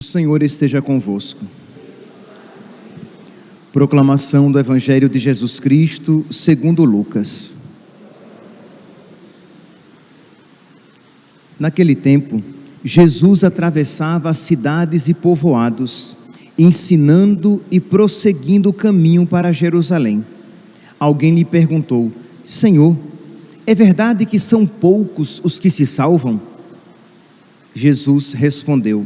O Senhor esteja convosco. Proclamação do Evangelho de Jesus Cristo segundo Lucas. Naquele tempo, Jesus atravessava as cidades e povoados, ensinando e prosseguindo o caminho para Jerusalém. Alguém lhe perguntou: Senhor, é verdade que são poucos os que se salvam? Jesus respondeu: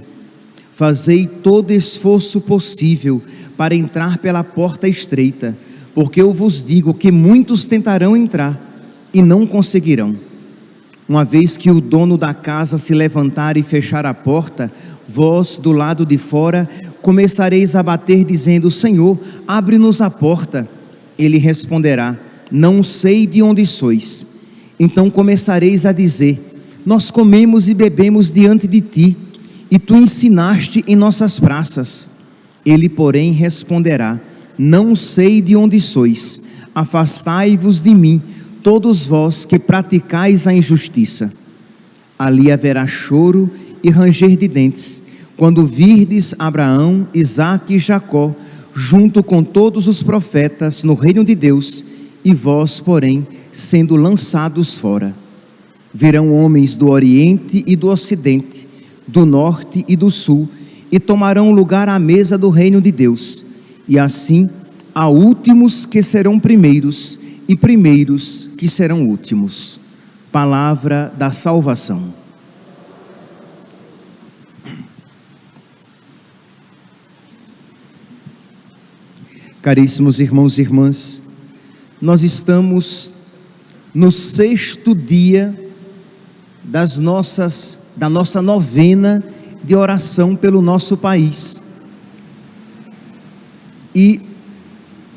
Fazei todo esforço possível para entrar pela porta estreita, porque eu vos digo que muitos tentarão entrar e não conseguirão. Uma vez que o dono da casa se levantar e fechar a porta, vós, do lado de fora, começareis a bater, dizendo: Senhor, abre-nos a porta. Ele responderá: Não sei de onde sois. Então começareis a dizer: Nós comemos e bebemos diante de ti, e tu ensinaste em nossas praças. Ele, porém, responderá: Não sei de onde sois. Afastai-vos de mim, todos vós que praticais a injustiça. Ali haverá choro e ranger de dentes, quando virdes Abraão, Isaque e Jacó, junto com todos os profetas no reino de Deus, e vós, porém, sendo lançados fora. Virão homens do Oriente e do Ocidente, do Norte e do Sul, e tomarão lugar à mesa do reino de Deus. E assim, há últimos que serão primeiros, e primeiros que serão últimos. Palavra da salvação. Caríssimos irmãos e irmãs, nós estamos no 6º dia da nossa novena de oração pelo nosso país. E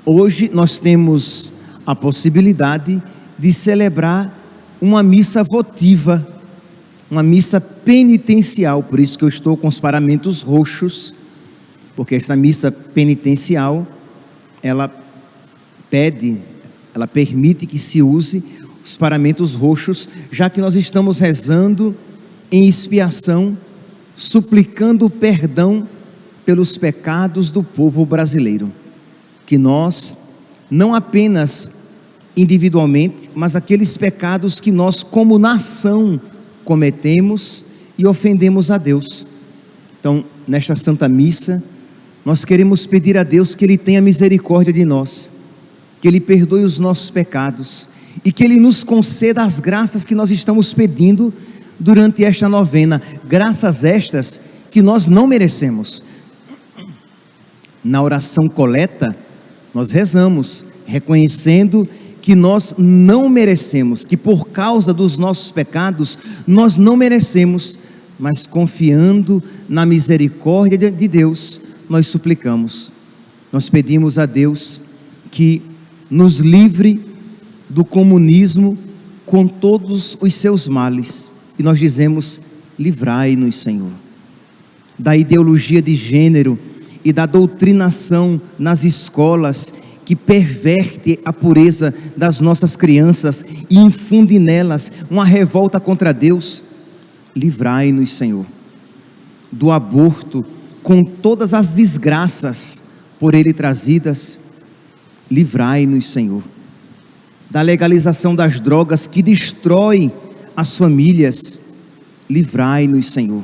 hoje nós temos a possibilidade de celebrar uma missa votiva, uma missa penitencial. Por isso que eu estou com os paramentos roxos, porque esta missa penitencial, ela permite que se use os paramentos roxos, já que nós estamos rezando em expiação, suplicando perdão pelos pecados do povo brasileiro, que nós, não apenas individualmente, mas aqueles pecados que nós como nação cometemos e ofendemos a Deus. Então, nesta Santa Missa, nós queremos pedir a Deus que Ele tenha misericórdia de nós, que Ele perdoe os nossos pecados e que Ele nos conceda as graças que nós estamos pedindo durante esta novena, graças estas que nós não merecemos. Na oração coleta, nós rezamos, reconhecendo que nós não merecemos, que por causa dos nossos pecados, nós não merecemos, mas confiando na misericórdia de Deus, nós suplicamos, nós pedimos a Deus que nos livre do comunismo com todos os seus males, e nós dizemos: livrai-nos, Senhor, da ideologia de gênero e da doutrinação nas escolas que perverte a pureza das nossas crianças e infunde nelas uma revolta contra Deus. Livrai-nos, Senhor, do aborto com todas as desgraças por ele trazidas. Livrai-nos, Senhor, da legalização das drogas que destrói as famílias. Livrai-nos, Senhor,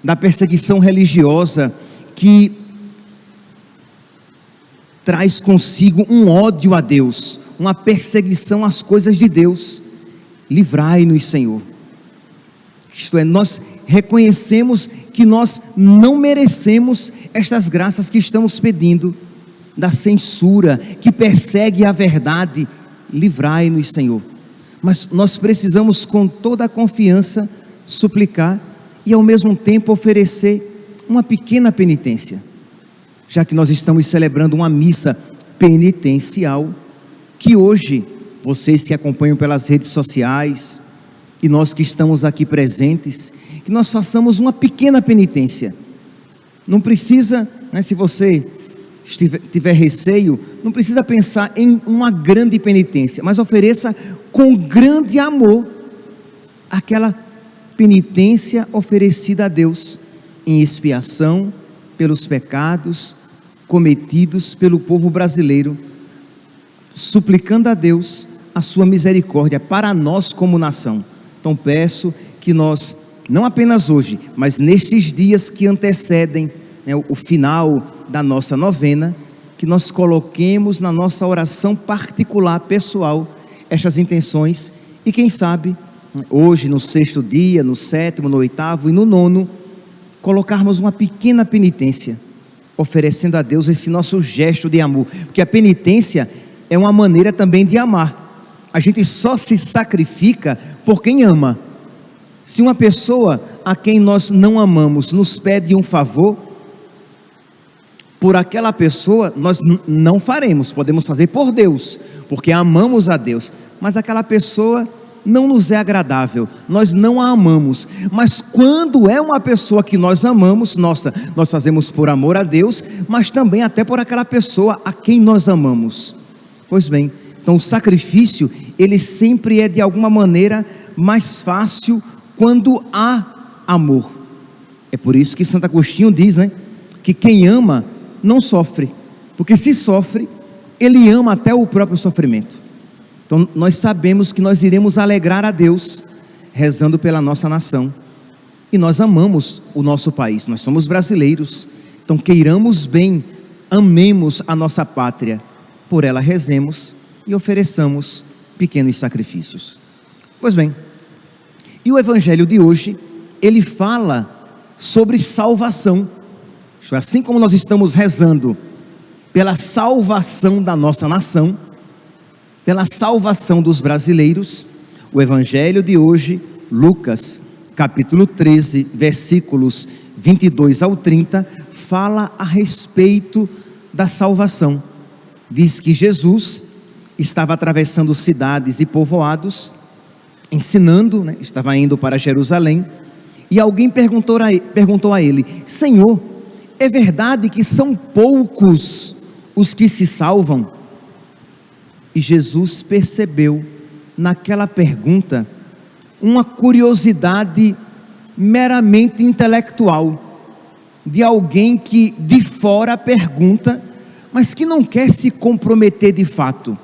da perseguição religiosa que traz consigo um ódio a Deus, uma perseguição às coisas de Deus. Livrai-nos, Senhor. Isto é, nós reconhecemos que nós não merecemos estas graças que estamos pedindo, da censura que persegue a verdade. Livrai-nos, Senhor. Mas nós precisamos com toda a confiança suplicar e ao mesmo tempo oferecer uma pequena penitência, já que nós estamos celebrando uma missa penitencial, que hoje, vocês que acompanham pelas redes sociais, e nós que estamos aqui presentes, que nós façamos uma pequena penitência. Não precisa, se você tiver receio, não precisa pensar em uma grande penitência, mas ofereça com grande amor aquela penitência oferecida a Deus, em expiação pelos pecados cometidos pelo povo brasileiro, suplicando a Deus a sua misericórdia para nós como nação. Então peço que nós, não apenas hoje, mas nestes dias que antecedem, né, o final da nossa novena, que nós coloquemos na nossa oração particular, pessoal, estas intenções, e quem sabe, hoje no 6º dia, no 7º, no 8º e no 9º, colocarmos uma pequena penitência, oferecendo a Deus esse nosso gesto de amor, porque a penitência é uma maneira também de amar. A gente só se sacrifica por quem ama. Se uma pessoa a quem nós não amamos nos pede um favor, por aquela pessoa nós não faremos, podemos fazer por Deus, porque amamos a Deus, mas aquela pessoa não nos é agradável, nós não a amamos. Mas quando é uma pessoa que nós amamos, nós fazemos por amor a Deus, mas também até por aquela pessoa a quem nós amamos. Pois bem, então o sacrifício, ele sempre é de alguma maneira mais fácil quando há amor. É por isso que Santo Agostinho diz, né, que quem ama não sofre, porque se sofre, ele ama até o próprio sofrimento. Então nós sabemos que nós iremos alegrar a Deus rezando pela nossa nação, e nós amamos o nosso país, nós somos brasileiros, então queiramos bem, amemos a nossa pátria, por ela rezemos e ofereçamos pequenos sacrifícios. Pois bem, e o evangelho de hoje, ele fala sobre salvação. Assim como nós estamos rezando pela salvação da nossa nação, pela salvação dos brasileiros, o evangelho de hoje, Lucas, capítulo 13, versículos 22 ao 30, fala a respeito da salvação. Diz que Jesus estava atravessando cidades e povoados, ensinando, né? Estava indo para Jerusalém, e alguém perguntou a ele: Senhor, é verdade que são poucos os que se salvam? E Jesus percebeu naquela pergunta uma curiosidade meramente intelectual, de alguém que de fora pergunta, mas que não quer se comprometer de fato.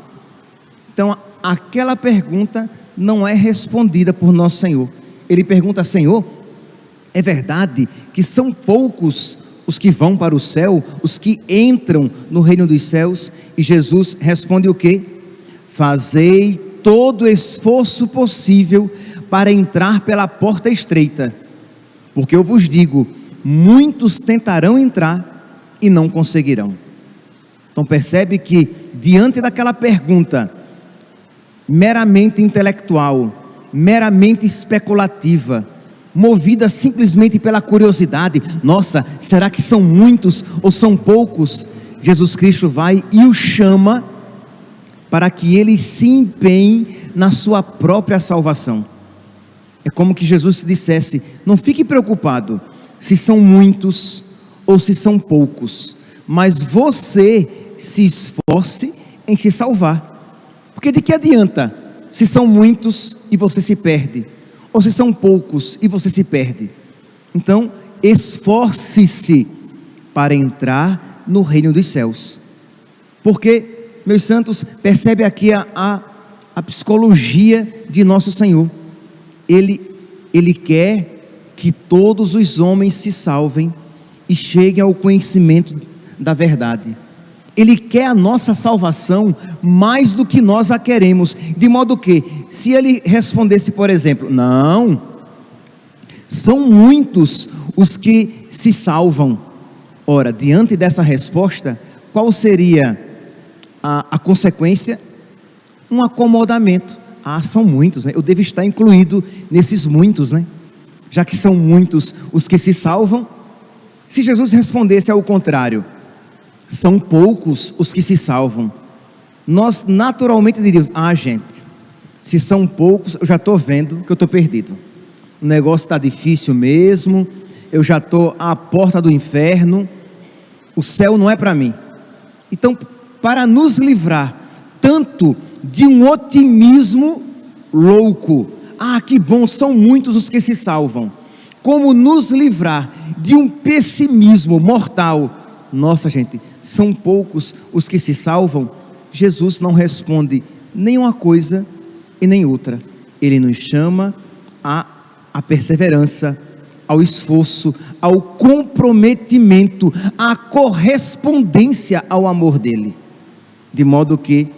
Então aquela pergunta não é respondida por nosso Senhor. Ele pergunta: Senhor, é verdade que são poucos os que vão para o céu, os que entram no reino dos céus? E Jesus responde o quê? Fazei todo esforço possível para entrar pela porta estreita, porque eu vos digo, muitos tentarão entrar e não conseguirão. Então percebe que diante daquela pergunta meramente intelectual, meramente especulativa, movida simplesmente pela curiosidade, nossa, será que são muitos ou são poucos? Jesus Cristo vai e o chama para que ele se empenhe na sua própria salvação. É como que Jesus dissesse: não fique preocupado se são muitos ou se são poucos, mas você se esforce em se salvar, porque de que adianta se são muitos e você se perde, ou se são poucos e você se perde? Então esforce-se para entrar no reino dos céus. Porque, meus santos, percebe aqui a psicologia de nosso Senhor. Ele quer que todos os homens se salvem e cheguem ao conhecimento da verdade. Ele quer a nossa salvação mais do que nós a queremos, de modo que, se ele respondesse, por exemplo, não, são muitos os que se salvam, ora, diante dessa resposta, qual seria a consequência? Um acomodamento. São muitos, né? Eu devo estar incluído nesses muitos, né? Já que são muitos os que se salvam. Se Jesus respondesse ao contrário, são poucos os que se salvam, nós naturalmente diríamos: gente, se são poucos, eu já estou vendo que eu estou perdido, o negócio está difícil mesmo, eu já estou à porta do inferno, o céu não é para mim. Então, para nos livrar tanto de um otimismo louco, que bom, são muitos os que se salvam, como nos livrar de um pessimismo mortal. Nossa, gente, são poucos os que se salvam. Jesus não responde nem uma coisa e nem outra. Ele nos chama à perseverança, ao esforço, ao comprometimento, à correspondência ao amor dele. De modo que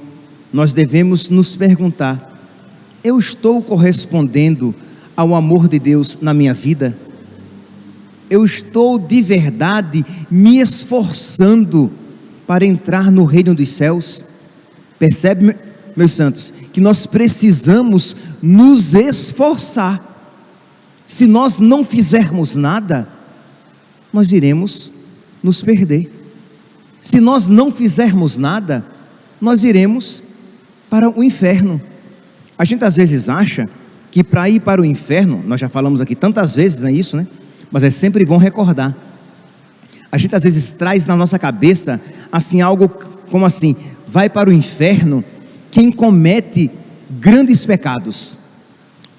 nós devemos nos perguntar: eu estou correspondendo ao amor de Deus na minha vida? Eu estou de verdade me esforçando para entrar no reino dos céus? Percebe, meus santos, que nós precisamos nos esforçar. Se nós não fizermos nada, nós iremos nos perder. Se nós não fizermos nada, nós iremos para o inferno. A gente às vezes acha que para ir para o inferno, nós já falamos aqui tantas vezes, não é isso, né? Mas é sempre bom recordar. A gente às vezes traz na nossa cabeça assim algo como assim: vai para o inferno quem comete grandes pecados.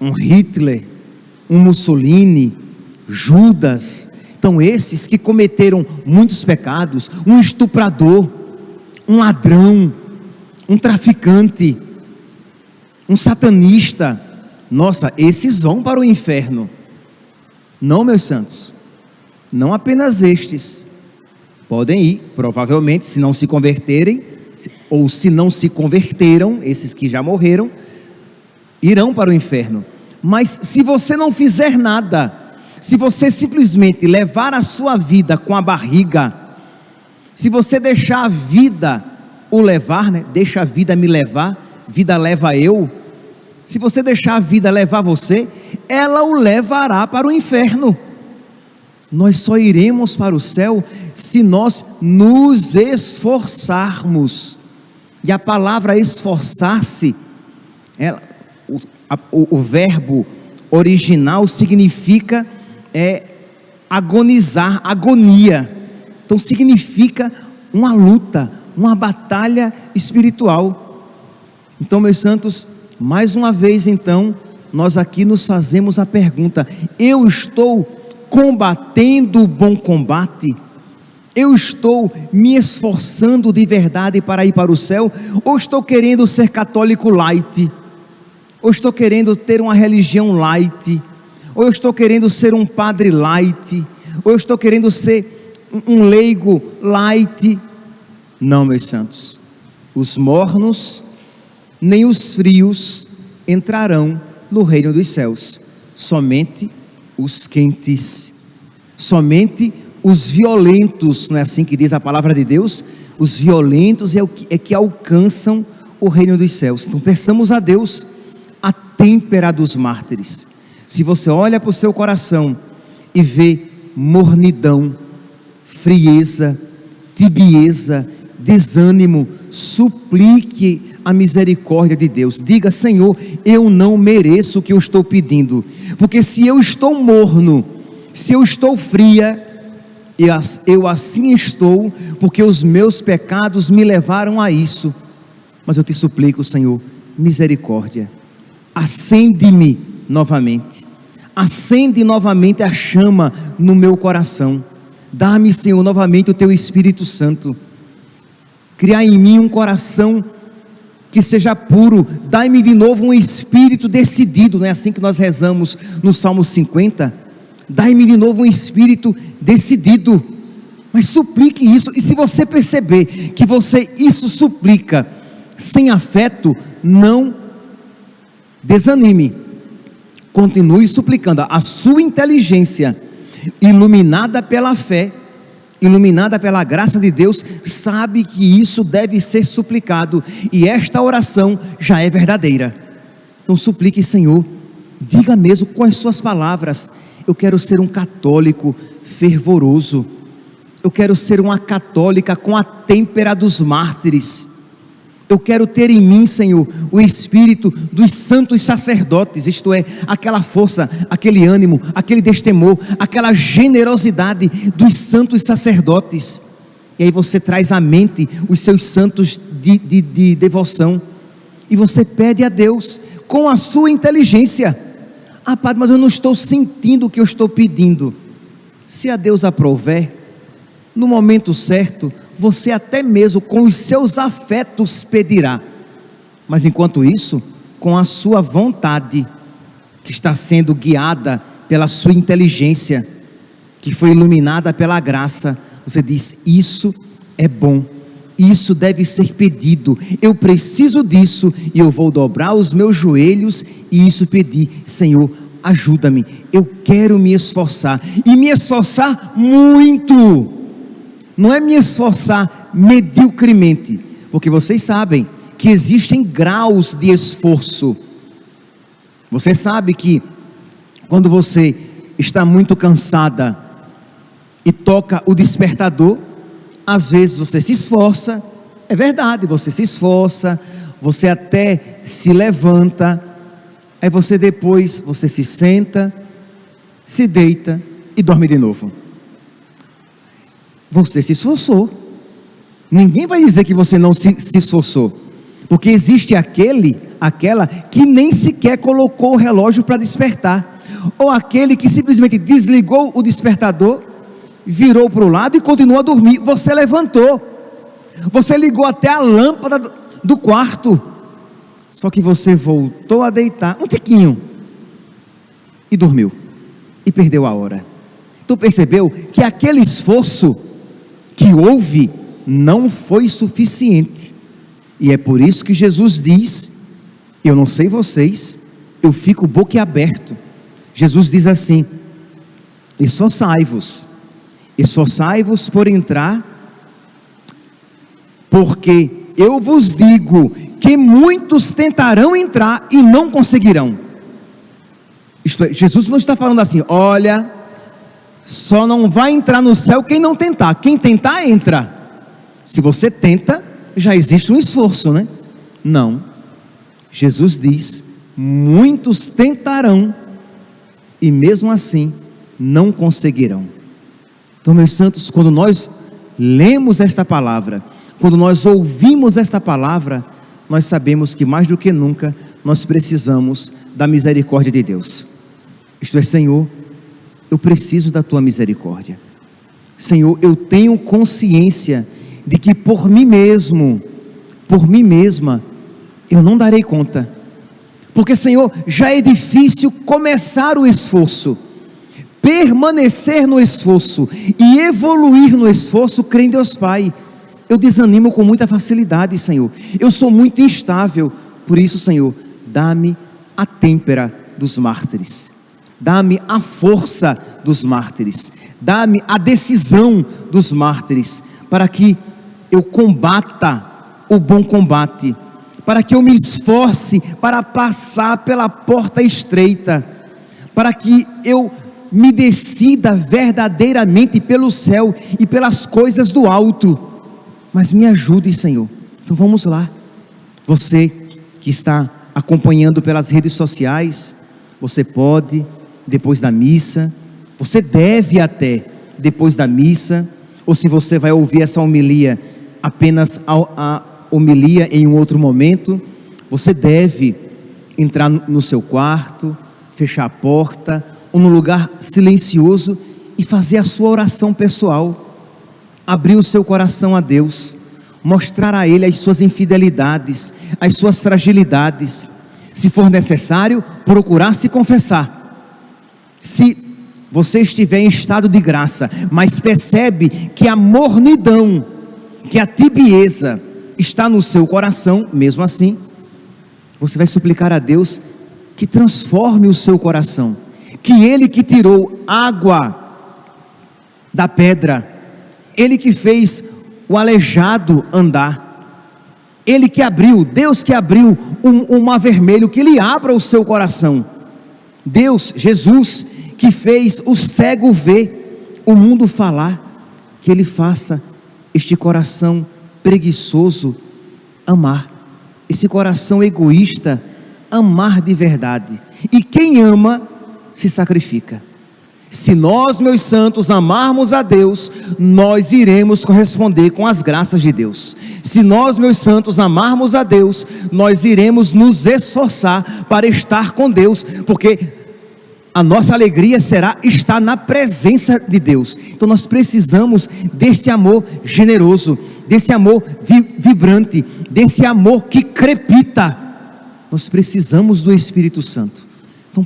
Um Hitler, um Mussolini, Judas. Então esses que cometeram muitos pecados, um estuprador, um ladrão, um traficante, um satanista, nossa, esses vão para o inferno. Não, meus santos, não apenas estes. Podem ir, provavelmente, se não se converterem, ou se não se converteram, esses que já morreram, irão para o inferno. Mas se você não fizer nada, se você simplesmente levar a sua vida com a barriga, se você deixar a vida o levar, né? Deixa a vida me levar, vida leva eu. Se você deixar a vida levar você, ela o levará para o inferno. Nós só iremos para o céu se nós nos esforçarmos. E a palavra esforçar-se, o verbo original significa agonizar, agonia. Então significa uma luta, uma batalha espiritual. Então, meus santos, mais uma vez então, nós aqui nos fazemos a pergunta: eu estou combatendo o bom combate? Eu estou me esforçando de verdade para ir para o céu? Ou estou querendo ser católico light? Ou estou querendo ter uma religião light? Ou eu estou querendo ser um padre light? Ou eu estou querendo ser um leigo light? Não, meus santos, os mornos nem os frios entrarão no reino dos céus, somente os quentes, somente os violentos. Não é assim que diz a palavra de Deus? Os violentos é que alcançam o reino dos céus. Então peçamos a Deus a têmpera dos mártires. Se você olha para o seu coração e vê mornidão, frieza, tibieza, desânimo, suplique a misericórdia de Deus. Diga: Senhor, eu não mereço o que eu estou pedindo, porque se eu estou morno, se eu estou fria, eu assim estou, porque os meus pecados me levaram a isso. Mas eu te suplico, Senhor, misericórdia, acende-me novamente, acende novamente a chama no meu coração. Dá-me, Senhor, novamente o teu Espírito Santo. Criar em mim um coração que seja puro. Dai-me de novo um espírito decidido. Não é assim que nós rezamos no Salmo 50? Dai-me de novo um espírito decidido. Mas suplique isso. E se você perceber que você isso suplica sem afeto, não desanime. Continue suplicando. A sua inteligência, iluminada pela fé, iluminada pela graça de Deus, sabe que isso deve ser suplicado, e esta oração já é verdadeira. Então suplique: Senhor, diga mesmo com as suas palavras: eu quero ser um católico fervoroso, eu quero ser uma católica com a têmpera dos mártires. Eu quero ter em mim, Senhor, o espírito dos santos sacerdotes, isto é, aquela força, aquele ânimo, aquele destemor, aquela generosidade dos santos sacerdotes. E aí você traz à mente os seus santos de devoção, e você pede a Deus com a sua inteligência. Ah, Padre, mas eu não estou sentindo o que eu estou pedindo. Se a Deus aprouver, no momento certo, você até mesmo com os seus afetos pedirá. Mas enquanto isso, com a sua vontade, que está sendo guiada pela sua inteligência, que foi iluminada pela graça, você diz: isso é bom, isso deve ser pedido, eu preciso disso, e eu vou dobrar os meus joelhos e isso pedir: Senhor, ajuda-me, eu quero me esforçar, e me esforçar muito, não é me esforçar mediocremente, porque vocês sabem que existem graus de esforço. Você sabe que quando você está muito cansada e toca o despertador, às vezes você se esforça, é verdade, você se esforça, você até se levanta, aí você depois, você se senta, se deita e dorme de novo. Você se esforçou, ninguém vai dizer que você não se esforçou, porque existe aquela que nem sequer colocou o relógio para despertar, ou aquele que simplesmente desligou o despertador, virou para o lado e continuou a dormir. Você levantou, você ligou até a lâmpada do quarto, só que você voltou a deitar um tiquinho e dormiu, e perdeu a hora. Tu percebeu que aquele esforço que houve não foi suficiente, e é por isso que Jesus diz, eu não sei vocês, eu fico boquiaberto. Jesus diz assim: esforçai-vos por entrar, porque eu vos digo que muitos tentarão entrar e não conseguirão. Isto é, Jesus não está falando assim: olha, só não vai entrar no céu quem não tentar, quem tentar entra. Se você tenta, já existe um esforço, né? Não, Jesus diz: muitos tentarão e mesmo assim não conseguirão. Então, meus santos, quando nós lemos esta palavra, quando nós ouvimos esta palavra, nós sabemos que mais do que nunca nós precisamos da misericórdia de Deus. Isto é, Senhor, eu preciso da tua misericórdia. Senhor, eu tenho consciência de que por mim mesma, eu não darei conta, porque, Senhor, já é difícil começar o esforço, permanecer no esforço e evoluir no esforço, crendo em Deus Pai. Eu desanimo com muita facilidade, Senhor, eu sou muito instável. Por isso, Senhor, dá-me a têmpera dos mártires, dá-me a força dos mártires, dá-me a decisão dos mártires, para que eu combata o bom combate, para que eu me esforce para passar pela porta estreita, para que eu me decida verdadeiramente pelo céu e pelas coisas do alto. Mas me ajude, Senhor. Então vamos lá. Você que está acompanhando pelas redes sociais, você pode, depois da missa, você deve até, depois da missa, ou se você vai ouvir essa homilia, apenas a homilia em um outro momento, você deve entrar no seu quarto, fechar a porta, ou num lugar silencioso e fazer a sua oração pessoal, abrir o seu coração a Deus, mostrar a Ele as suas infidelidades, as suas fragilidades, se for necessário, procurar se confessar. Se você estiver em estado de graça, mas percebe que a mornidão, que a tibieza está no seu coração, mesmo assim, você vai suplicar a Deus que transforme o seu coração, que Ele que tirou água da pedra, Ele que fez o aleijado andar, Ele que abriu, Deus que abriu um mar vermelho, que Ele abra o seu coração. Deus, Jesus, que fez o cego ver, o mundo falar, que Ele faça este coração preguiçoso amar, esse coração egoísta amar de verdade. E quem ama se sacrifica. Se nós, meus santos, amarmos a Deus, nós iremos corresponder com as graças de Deus. Se nós, meus santos, amarmos a Deus, nós iremos nos esforçar para estar com Deus, porque a nossa alegria será estar na presença de Deus. Então nós precisamos deste amor generoso, desse amor vibrante, desse amor que crepita. Nós precisamos do Espírito Santo. Então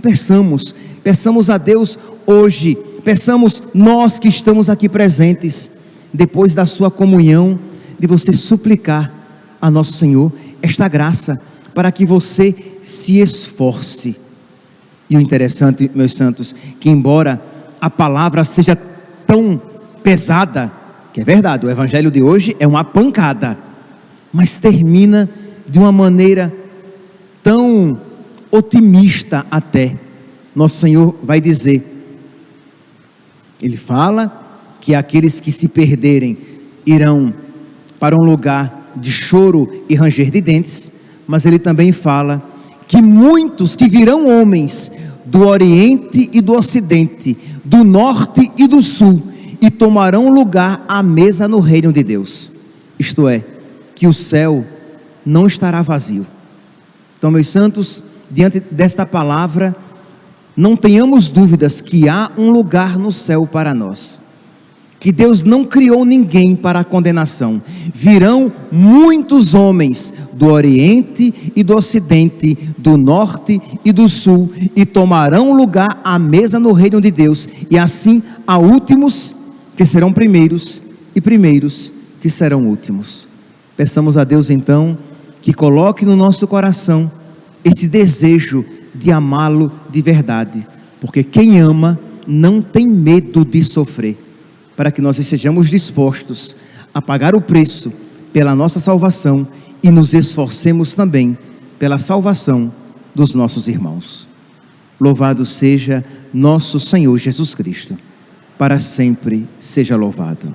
peçamos a Deus hoje, peçamos nós que estamos aqui presentes, depois da sua comunhão, de você suplicar a nosso Senhor esta graça, para que você se esforce. E o interessante, meus santos, que embora a palavra seja tão pesada, que é verdade, o evangelho de hoje é uma pancada, mas termina de uma maneira tão otimista até. Nosso Senhor vai dizer, Ele fala que aqueles que se perderem irão para um lugar de choro e ranger de dentes, mas Ele também fala que muitos, que virão homens do Oriente e do Ocidente, do Norte e do Sul, e tomarão lugar à mesa no reino de Deus. Isto é, que o céu não estará vazio. Então, meus santos, diante desta palavra, não tenhamos dúvidas que há um lugar no céu para nós, que Deus não criou ninguém para a condenação. Virão muitos homens do Oriente e do Ocidente, do Norte e do Sul, e tomarão lugar à mesa no reino de Deus, e assim há últimos que serão primeiros, e primeiros que serão últimos. Peçamos a Deus então que coloque no nosso coração esse desejo de amá-lo de verdade, porque quem ama não tem medo de sofrer, para que nós estejamos dispostos a pagar o preço pela nossa salvação e nos esforcemos também pela salvação dos nossos irmãos. Louvado seja nosso Senhor Jesus Cristo, para sempre seja louvado.